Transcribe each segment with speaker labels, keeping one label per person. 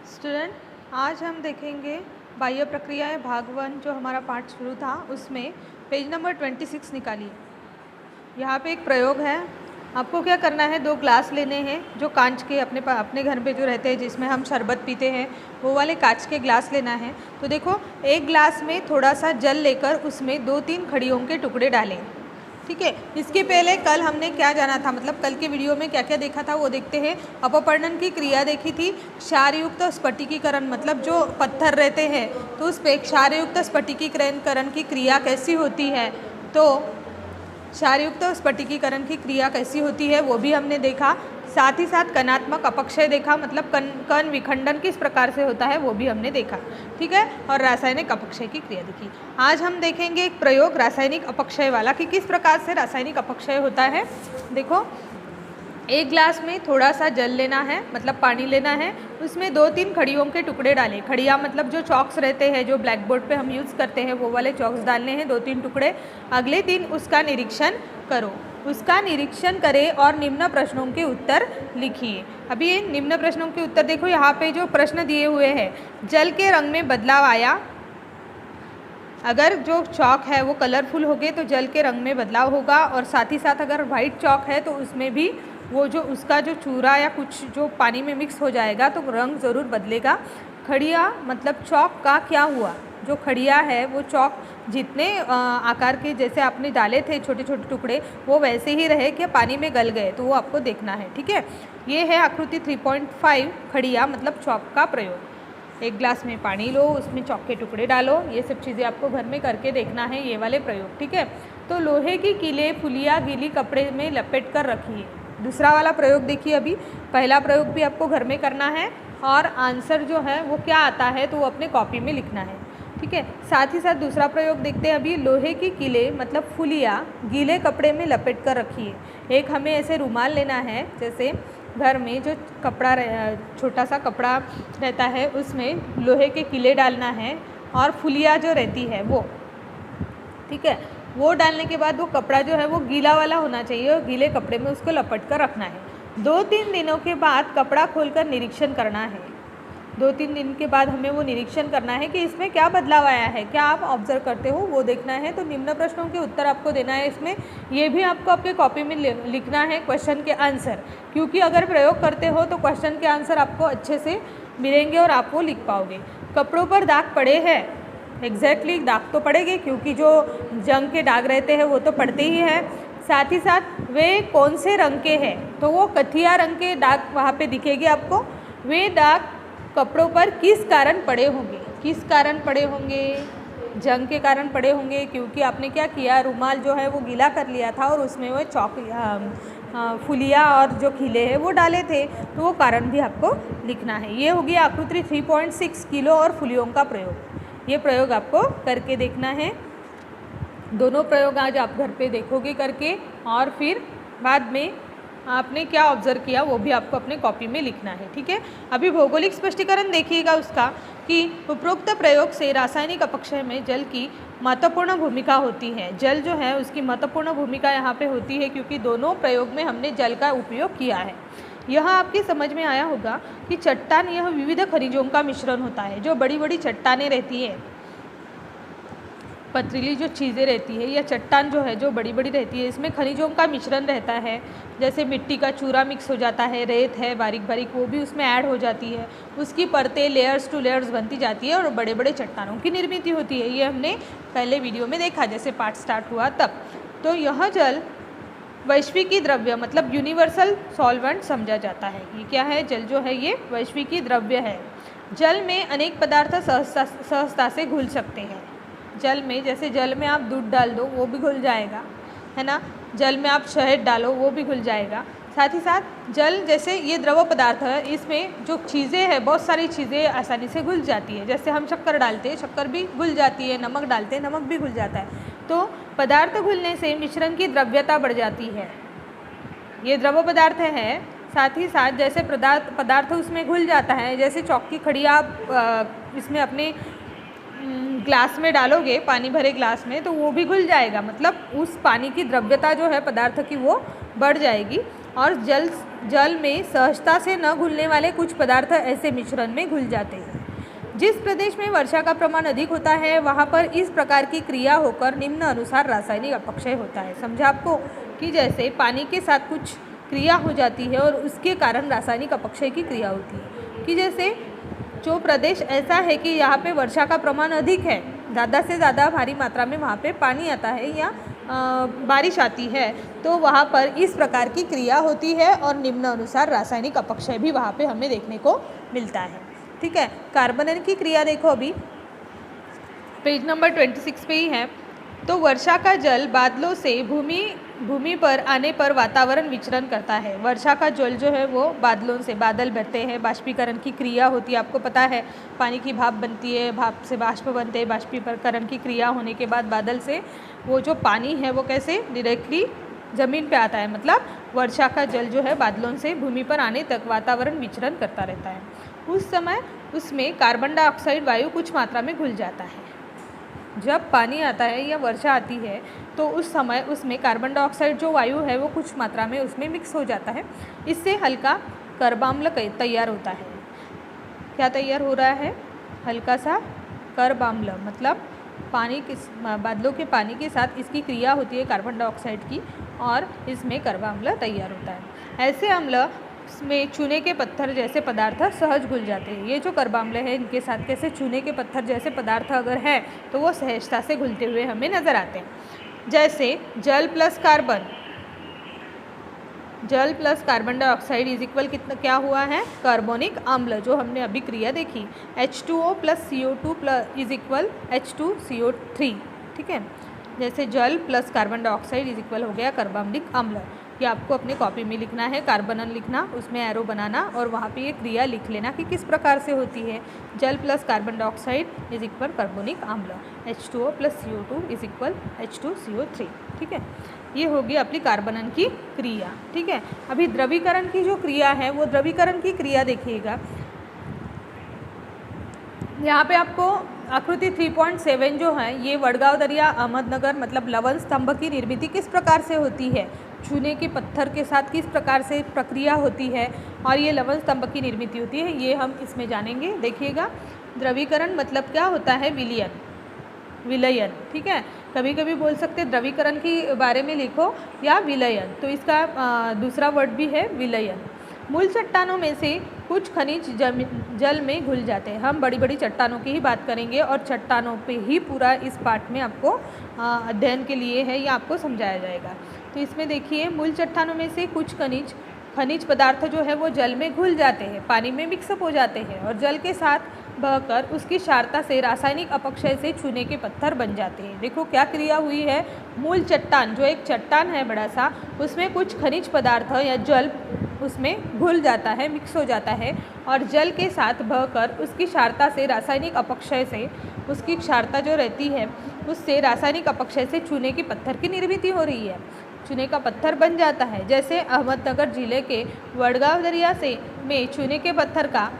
Speaker 1: Student, आज हम देखेंगे बाह्य प्रक्रियाएं भाग 1 जो हमारा पाठ शुरू था उसमें पेज नंबर 26 निकालिए। यहाँ पे एक प्रयोग है। आपको क्या करना है, 2 ग्लास लेने हैं जो कांच के अपने घर पे जो रहते हैं जिसमें हम शरबत पीते हैं वो वाले कांच के ग्लास लेना है। तो देखो, एक ग्लास में थोड़ा सा जल लेकर उसमें 2-3 खड़ियों के टुकड़े डालें। ठीक है। इसके पहले कल हमने क्या जाना था, मतलब कल के वीडियो में क्या क्या देखा था वो देखते हैं। अपवर्तन की क्रिया देखी थी। क्षारयुक्त स्फटिकीकरण, मतलब जो पत्थर रहते हैं तो उस पे क्षारयुक्त स्फटिकीकरण की क्रिया कैसी होती है, तो क्षारयुक्त स्फटिकीकरण की क्रिया कैसी होती है वो भी हमने देखा। साथ ही साथ कणात्मक अपक्षय देखा, मतलब कण विखंडन किस प्रकार से होता है वो भी हमने देखा। ठीक है। और रासायनिक अपक्षय की क्रिया देखी। आज हम देखेंगे एक प्रयोग रासायनिक अपक्षय वाला कि किस प्रकार से रासायनिक अपक्षय होता है। देखो, एक ग्लास में थोड़ा सा जल लेना है, मतलब पानी लेना है, उसमें 2-3 खड़ियों के टुकड़े डालें। खड़िया मतलब जो चॉक्स रहते हैं जो ब्लैक बोर्ड पे हम यूज़ करते हैं वो वाले चॉक्स डालने हैं, 2-3 टुकड़े। अगले दिन उसका निरीक्षण करो। उसका निरीक्षण करें और निम्न प्रश्नों के उत्तर लिखिए। अभी ये निम्न प्रश्नों के उत्तर देखो, यहाँ पे जो प्रश्न दिए हुए हैं, जल के रंग में बदलाव आया। अगर जो चॉक है वो कलरफुल हो गए तो जल के रंग में बदलाव होगा, और साथ ही साथ अगर वाइट चॉक है तो उसमें भी वो जो उसका जो चूरा या कुछ जो पानी में मिक्स हो जाएगा तो रंग ज़रूर बदलेगा। खड़िया मतलब चॉक का क्या हुआ, जो खड़िया है वो चॉक जितने आकार के जैसे आपने डाले थे छोटे छोटे टुकड़े वो वैसे ही रहे कि पानी में गल गए, तो वो आपको देखना है। ठीक है। ये है आकृति 3.5 खड़िया मतलब चॉक का प्रयोग। एक ग्लास में पानी लो, उसमें चॉक के टुकड़े डालो, ये सब चीज़ें आपको घर में करके देखना है, ये वाले प्रयोग। ठीक है। तो लोहे की कीले फुलिया गीली कपड़े में लपेट कर रखिए। दूसरा वाला प्रयोग देखिए। अभी पहला प्रयोग भी आपको घर में करना है और आंसर जो है वो क्या आता है तो वो अपने कॉपी में लिखना है। ठीक है। साथ ही साथ दूसरा प्रयोग देखते हैं अभी। लोहे की कीले मतलब फुलिया गीले कपड़े में लपेट कर रखिए। एक हमें ऐसे रुमाल लेना है, जैसे घर में जो कपड़ा छोटा सा कपड़ा रहता है उसमें लोहे के कीले डालना है और फुलिया जो रहती है वो, ठीक है, वो डालने के बाद वो कपड़ा जो है वो गीला वाला होना चाहिए और गीले कपड़े में उसको लपेट कर रखना है। 2-3 दिनों के बाद कपड़ा खोलकर निरीक्षण करना है। 2-3 दिन के बाद हमें वो निरीक्षण करना है कि इसमें क्या बदलाव आया है, क्या आप ऑब्जर्व करते हो वो देखना है। तो निम्न प्रश्नों के उत्तर आपको देना है इसमें। ये भी आपको आपके कॉपी में लिखना है क्वेश्चन के आंसर, क्योंकि अगर प्रयोग करते हो तो क्वेश्चन के आंसर आपको अच्छे से मिलेंगे और आप वो लिख पाओगे। कपड़ों पर दाग पड़े हैं, एग्जैक्टली दाग तो पड़ेंगे क्योंकि जो जंग के दाग रहते हैं वो तो पड़ते ही हैं। साथ ही साथ वे कौन से रंग के हैं, तो वो कथिया रंग के दाग वहाँ पे दिखेंगे आपको। वे दाग कपड़ों पर किस कारण पड़े होंगे, किस कारण पड़े होंगे, जंग के कारण पड़े होंगे, क्योंकि आपने क्या किया, रुमाल जो है वो गीला कर लिया था और उसमें वो चौक फुलिया और जो खिले हैं वो डाले थे, तो वो कारण भी आपको लिखना है। ये होगी आकृति 3.6 किलो और फुलियों का प्रयोग। ये प्रयोग आपको करके देखना है। दोनों प्रयोग आज आप घर पे देखोगे करके, और फिर बाद में आपने क्या ऑब्जर्व किया वो भी आपको अपने कॉपी में लिखना है। ठीक है। अभी भौगोलिक स्पष्टीकरण देखिएगा उसका कि उपरोक्त प्रयोग से रासायनिक अपक्षय में जल की महत्वपूर्ण भूमिका होती है। जल जो है उसकी महत्वपूर्ण भूमिका यहाँ पे होती है क्योंकि दोनों प्रयोग में हमने जल का उपयोग किया है। यह आपकी समझ में आया होगा कि चट्टान यह विविध खनिजों का मिश्रण होता है। जो बड़ी बड़ी चट्टानें रहती है, पथरीली जो चीज़ें रहती है या चट्टान जो है जो बड़ी बड़ी रहती है, इसमें खनिजों का मिश्रण रहता है। जैसे मिट्टी का चूरा मिक्स हो जाता है, रेत है बारीक बारीक वो भी उसमें ऐड हो जाती है, उसकी परतें लेयर्स टू लेयर्स बनती जाती है और बड़े बड़े चट्टानों की निर्मित होती है। ये हमने पहले वीडियो में देखा जैसे पार्ट स्टार्ट हुआ तब। तो यह जल वैश्विकी द्रव्य मतलब यूनिवर्सल सॉल्वेंट समझा जाता है। ये क्या है, जल जो है ये वैश्विकी द्रव्य है। जल में अनेक पदार्थ सहजता से घुल सकते हैं। जल में, जैसे जल में आप दूध डाल दो वो भी घुल जाएगा, है ना। जल में आप शहद डालो वो भी घुल जाएगा। साथ ही साथ जल जैसे ये द्रव पदार्थ है, इसमें जो चीज़ें हैं बहुत सारी चीज़ें आसानी से घुल जाती है। जैसे हम शक्कर डालते हैं, शक्कर भी घुल जाती है, नमक डालते हैं, नमक भी घुल जाता है। तो पदार्थ घुलने से मिश्रण की द्रव्यता बढ़ जाती है। ये द्रव पदार्थ है। साथ ही साथ जैसे पदार्थ उसमें घुल जाता है, जैसे चौक की खड़िया आप इसमें अपने ग्लास में डालोगे, पानी भरे ग्लास में, तो वो भी घुल जाएगा, मतलब उस पानी की द्रव्यता जो है पदार्थ की वो बढ़ जाएगी। और जल में सहजता से न घुलने वाले कुछ पदार्थ ऐसे मिश्रण में घुल जाते हैं। जिस प्रदेश में वर्षा का प्रमाण अधिक होता है वहाँ पर इस प्रकार की क्रिया होकर निम्न अनुसार रासायनिक अपक्षय होता है। समझा आपको कि जैसे पानी के साथ कुछ क्रिया हो जाती है और उसके कारण रासायनिक अपक्षय की क्रिया होती है। कि जैसे जो प्रदेश ऐसा है कि यहाँ पे वर्षा का प्रमाण अधिक है, ज़्यादा से ज़्यादा भारी मात्रा में वहाँ पे पानी आता है या बारिश आती है, तो वहाँ पर इस प्रकार की क्रिया होती है और निम्न अनुसार रासायनिक अपक्षय भी वहाँ पे हमें देखने को मिलता है। ठीक है, कार्बनन की क्रिया देखो, अभी पेज नंबर 26 पे ही है। तो वर्षा का जल बादलों से भूमि पर आने पर वातावरण विचरण करता है। वर्षा का जल जो है वो बादलों से, बादल बनते हैं, बाष्पीकरण की क्रिया होती है। आपको पता है पानी की भाप बनती है, भाप से बाष्प बनते हैं, बाष्पीकरण की क्रिया होने के बाद बादल से वो जो पानी है वो कैसे डायरेक्टली ज़मीन पे आता है। मतलब वर्षा का जल जो है बादलों से भूमि पर आने तक वातावरण विचरण करता रहता है। उस समय उसमें कार्बन डाइऑक्साइड वायु कुछ मात्रा में घुल जाता है। जब पानी आता है या वर्षा आती है तो उस समय उसमें कार्बन डाइऑक्साइड जो वायु है वो कुछ मात्रा में उसमें मिक्स हो जाता है। इससे हल्का कर्बाम्ल तैयार होता है। क्या तैयार हो रहा है? हल्का सा कर्बाम्ल, मतलब बादलों के पानी के साथ इसकी क्रिया होती है कार्बन डाइऑक्साइड की और इसमें कर्बाम्ल तैयार होता है। ऐसे अम्ल में चूने के पत्थर जैसे पदार्थ सहज घुल जाते हैं। ये जो कर्बाम्ल है इनके साथ कैसे चूने के पत्थर जैसे पदार्थ अगर है तो वो सहजता से घुलते हुए हमें नज़र आते हैं। जैसे जल plus carbon dioxide is equal कितना क्या हुआ है? कार्बोनिक अम्ल, जो हमने अभी क्रिया देखी। H2O plus CO2 is equal H2CO3। ठीक है, जैसे जल plus carbon dioxide is equal हो गया कार्बनिक अम्ल। ये आपको अपने कॉपी में लिखना है, कार्बनन लिखना, उसमें एरो बनाना और वहाँ पे ये क्रिया लिख लेना कि किस प्रकार से होती है। जल plus carbon dioxide is equal carbonic अम्ल, H2O plus CO2 is equal H2CO3। ठीक है, ये होगी अपनी कार्बनन की क्रिया। ठीक है, अभी द्रवीकरण की जो क्रिया है वो द्रवीकरण की क्रिया देखिएगा। यहाँ पे आपको आकृति 3.7 जो है ये वडगांव दरिया अहमदनगर मतलब लवण स्तंभ की निर्मिति किस प्रकार से होती है, चूने के पत्थर के साथ किस प्रकार से प्रक्रिया होती है और ये लवण स्तंभ की निर्मिति होती है, ये हम इसमें जानेंगे। देखिएगा, द्रवीकरण मतलब क्या होता है? विलयन। ठीक है, कभी कभी बोल सकते द्रवीकरण के बारे में लिखो या विलयन, तो इसका दूसरा वर्ड भी है विलयन। मूल चट्टानों में से कुछ खनिज जल में घुल जाते हैं। हम बड़ी बड़ी चट्टानों की ही बात करेंगे और चट्टानों पे ही पूरा इस पार्ट में आपको अध्ययन के लिए है या आपको समझाया जाएगा। तो इसमें देखिए, मूल चट्टानों में से कुछ खनिज पदार्थ जो है वो जल में घुल जाते हैं, पानी में मिक्सअप हो जाते हैं और जल के साथ बहकर उसकी क्षारता से रासायनिक अपक्षय से चूने के पत्थर बन जाते हैं। देखो क्या क्रिया हुई है, मूल चट्टान जो एक चट्टान है बड़ा सा, उसमें कुछ खनिज पदार्थ या जल उसमें घुल जाता है, मिक्स हो जाता है और जल के साथ बहकर उसकी क्षारता से रासायनिक अपक्षय से, उसकी क्षारता जो रहती है उससे रासायनिक अपक्षय से चूने के पत्थर की निर्मिति हो रही है, चूने का पत्थर बन जाता है। जैसे अहमदनगर जिले के वडगांव दरिया में चूने के पत्थर का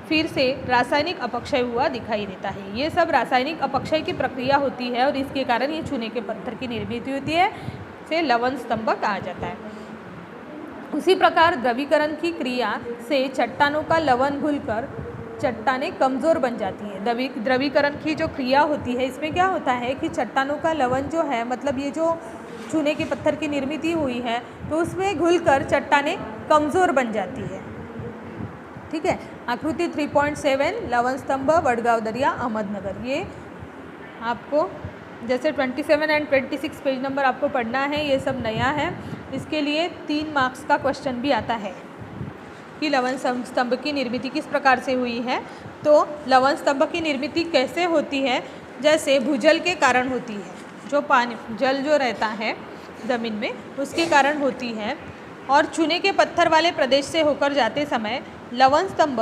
Speaker 1: फिर से रासायनिक अपक्षय हुआ दिखाई देता है। ये सब रासायनिक अपक्षय की प्रक्रिया होती है और इसके कारण ये चूने के पत्थर की निर्मिति होती है, से लवण स्तंभ कहा जाता है। उसी प्रकार द्रवीकरण की क्रिया से चट्टानों का लवण घुलकर चट्टानें कमज़ोर बन जाती हैं। द्रवीकरण की जो क्रिया होती है इसमें क्या होता है कि चट्टानों का लवण जो है, मतलब ये जो चूने के पत्थर की निर्मिति हुई है तो उसमें घुलकर चट्टानें कमज़ोर बन जाती है। ठीक है, आकृति 3.7 लवण स्तंभ वडगांव दरिया अहमदनगर, ये आपको जैसे 27 एंड 26 पेज नंबर आपको पढ़ना है, ये सब नया है। इसके लिए 3 मार्क्स का क्वेश्चन भी आता है कि लवण स्तंभ की निर्मिति किस प्रकार से हुई है। तो लवण स्तंभ की निर्मिति कैसे होती है? जैसे भूजल के कारण होती है, जो पानी जल जो रहता है ज़मीन में उसके कारण होती है और चूने के पत्थर वाले प्रदेश से होकर जाते समय लवण स्तंभ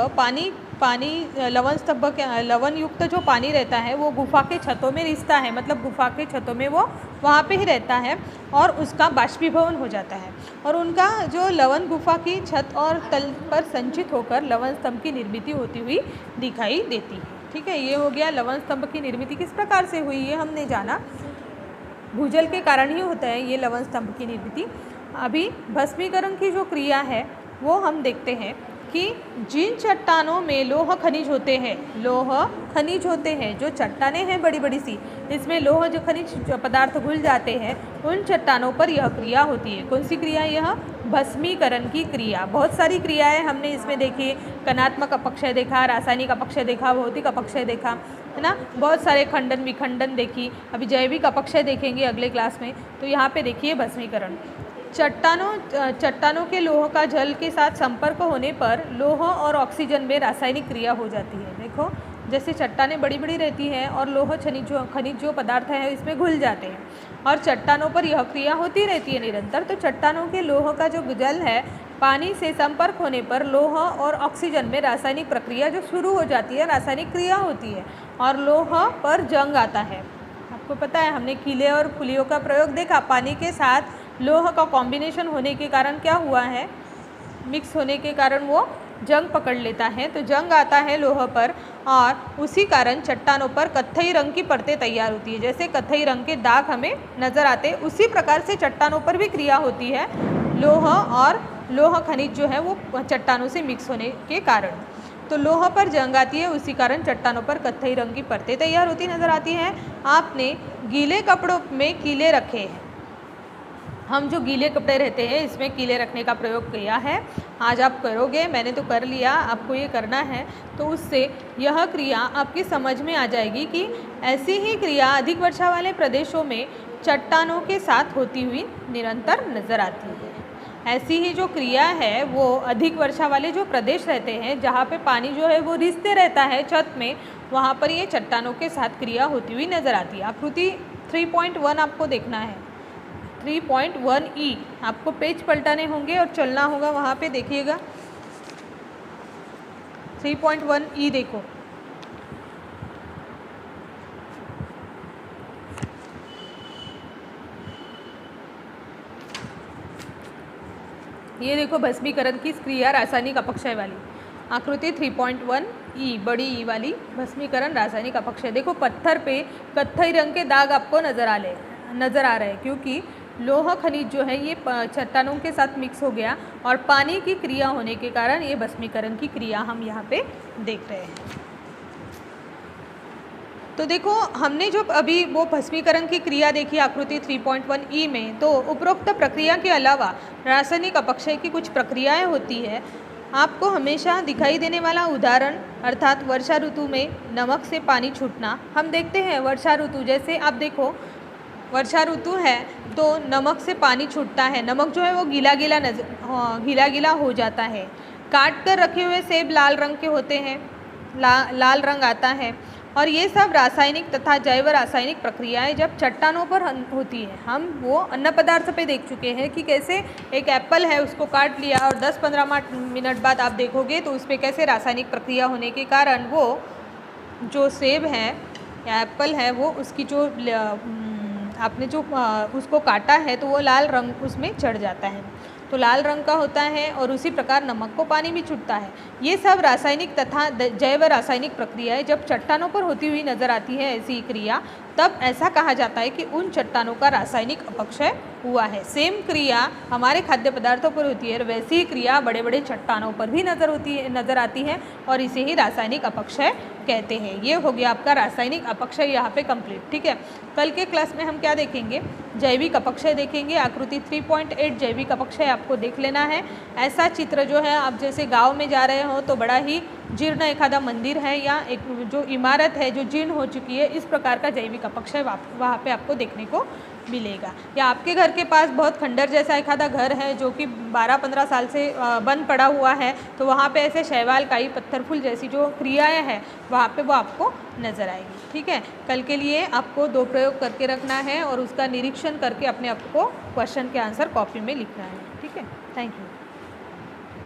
Speaker 1: लवण स्तंभ के लवण युक्त जो पानी रहता है वो गुफा के छतों में रिसता है, मतलब गुफा के छतों में वो वहाँ पे ही रहता है और उसका बाष्पीभवन हो जाता है और उनका जो लवण गुफा की छत और तल पर संचित होकर लवण स्तंभ की निर्मिति होती हुई दिखाई देती है। ठीक है, ये हो गया लवण स्तंभ की निर्मिति किस प्रकार से हुई, ये हमने जाना। भूजल के कारण ही होता है ये लवण स्तंभ की निर्मिति। अभी भस्मीकरण की जो क्रिया है वो हम देखते हैं कि जिन चट्टानों में लोह खनिज होते हैं, लोह खनिज होते हैं, जो चट्टानें हैं बड़ी बड़ी सी, इसमें लोह जो खनिज पदार्थ घुल जाते हैं, उन चट्टानों पर यह क्रिया होती है। कौन सी क्रिया? यह भस्मीकरण की क्रिया। बहुत सारी क्रियाएं हमने इसमें देखी, कणात्मक अपक्षय देखा, रासायनिक अपक्षय देखा, भौतिक अपक्षय देखा, है ना। बहुत सारे खंडन विखंडन देखी, अभी जैविक अपक्षय देखेंगे अगले क्लास में। तो यहाँ पे देखिए भस्मीकरण, चट्टानों के लोह का जल के साथ संपर्क होने पर लोह और ऑक्सीजन में रासायनिक क्रिया हो जाती है। देखो जैसे चट्टानें बड़ी बड़ी रहती हैं और लोह खनिज जो पदार्थ है इसमें घुल जाते हैं और चट्टानों पर यह क्रिया होती रहती है निरंतर। तो चट्टानों के लोह का जो जल है, पानी से संपर्क होने पर लोह और ऑक्सीजन में रासायनिक प्रक्रिया जो शुरू हो जाती है, रासायनिक क्रिया होती है और लोह पर जंग आता है। आपको पता है हमने कीले और फुलियों का प्रयोग देखा, पानी के साथ लोह का कॉम्बिनेशन होने के कारण क्या हुआ है, मिक्स होने के कारण वो जंग पकड़ लेता है, तो जंग आता है लोह पर और उसी कारण चट्टानों पर कत्थई रंग की परतें तैयार होती है। जैसे कत्थई रंग के दाग हमें नज़र आते हैं, उसी प्रकार से चट्टानों पर भी क्रिया होती है लोह और लोह खनिज जो है वो चट्टानों से मिक्स होने के कारण। तो लोह पर जंग आती है, उसी कारण चट्टानों पर कत्थई रंग की परतें तैयार होती नज़र आती हैं। आपने गीले कपड़ों में कीले रखे हैं, हम जो गीले कपड़े रहते हैं इसमें कीले रखने का प्रयोग किया है। आज आप करोगे, मैंने तो कर लिया, आपको ये करना है, तो उससे यह क्रिया आपकी समझ में आ जाएगी कि ऐसी ही क्रिया अधिक वर्षा वाले प्रदेशों में चट्टानों के साथ होती हुई निरंतर नज़र आती है। ऐसी ही जो क्रिया है वो अधिक वर्षा वाले जो प्रदेश रहते हैं, जहाँ पे पानी जो है वो रिसते रहता है छत में, वहाँ पर ये चट्टानों के साथ क्रिया होती हुई नज़र आती है। आकृति 3.1 आपको देखना है, 3.1E आपको पेज पलटाने होंगे और चलना होगा वहाँ पे, देखिएगा 3.1E देखो। ये देखो भस्मीकरण की क्रिया रासायनिक अपक्षय वाली, आकृति 3.1E, बड़ी ई वाली, भस्मीकरण रासायनिक अपक्षय। देखो पत्थर पे कत्थई रंग के दाग आपको नज़र आ रहे हैं, क्योंकि लोह खनिज जो है ये चट्टानों के साथ मिक्स हो गया और पानी की क्रिया होने के कारण ये भस्मीकरण की क्रिया हम यहाँ पे देख रहे हैं। तो देखो हमने जो अभी वो भस्मीकरण की क्रिया देखी आकृति 3.1E में, तो उपरोक्त प्रक्रिया के अलावा रासायनिक अपक्षय की कुछ प्रक्रियाएं होती है। आपको हमेशा दिखाई देने वाला उदाहरण अर्थात वर्षा ऋतु में नमक से पानी छूटना हम देखते हैं। वर्षा ऋतु, जैसे आप देखो वर्षा ऋतु है तो नमक से पानी छूटता है, नमक जो है वो गीला गीला हो जाता है। काट कर रखे हुए सेब लाल रंग के होते हैं, लाल रंग आता है। और ये सब रासायनिक तथा जैव रासायनिक प्रक्रियाएं जब चट्टानों पर होती है। हम वो अन्न पदार्थ पे देख चुके हैं कि कैसे एक एप्पल है, उसको काट लिया और 10-15 मिनट बाद आप देखोगे तो उस पर कैसे रासायनिक प्रक्रिया होने के कारण वो जो सेब है या एप्पल है वो उसकी जो आपने जो उसको काटा है तो वो लाल रंग उसमें चढ़ जाता है, तो लाल रंग का होता है। और उसी प्रकार नमक को पानी भी छूटता है। ये सब रासायनिक तथा जैव रासायनिक प्रक्रियाएं जब चट्टानों पर होती हुई नज़र आती है, ऐसी क्रिया, तब ऐसा कहा जाता है कि उन चट्टानों का रासायनिक अपक्षय हुआ है। सेम क्रिया हमारे खाद्य पदार्थों पर होती है, वैसी ही क्रिया बड़े बड़े चट्टानों पर भी नज़र आती है और इसे ही रासायनिक अपक्षय कहते हैं। ये हो गया आपका रासायनिक अपक्षय यहाँ पे कंप्लीट, ठीक है। कल के क्लास में हम क्या देखेंगे? जैविक अपक्षय देखेंगे। आकृति 3.8 जैविक अपक्षय आपको देख लेना है। ऐसा चित्र जो है, आप जैसे गांव में जा रहे हो तो बड़ा ही जीर्ण एखादा मंदिर है या एक जो इमारत है जो जीर्ण हो चुकी है, इस प्रकार का जैविक अपक्षय वहाँ पे आपको देखने को मिलेगा। या आपके घर के पास बहुत खंडर जैसा एखादा घर है जो कि 12-15 साल से बंद पड़ा हुआ है, तो वहाँ पे ऐसे शैवाल, काई, पत्थर फूल जैसी जो क्रियाएं हैं वहाँ पे वो आपको नज़र आएगी, ठीक है। कल के लिए आपको 2 प्रयोग करके रखना है और उसका निरीक्षण करके अपने आप को क्वेश्चन के आंसर कॉपी में लिखना है, ठीक है। Thank you.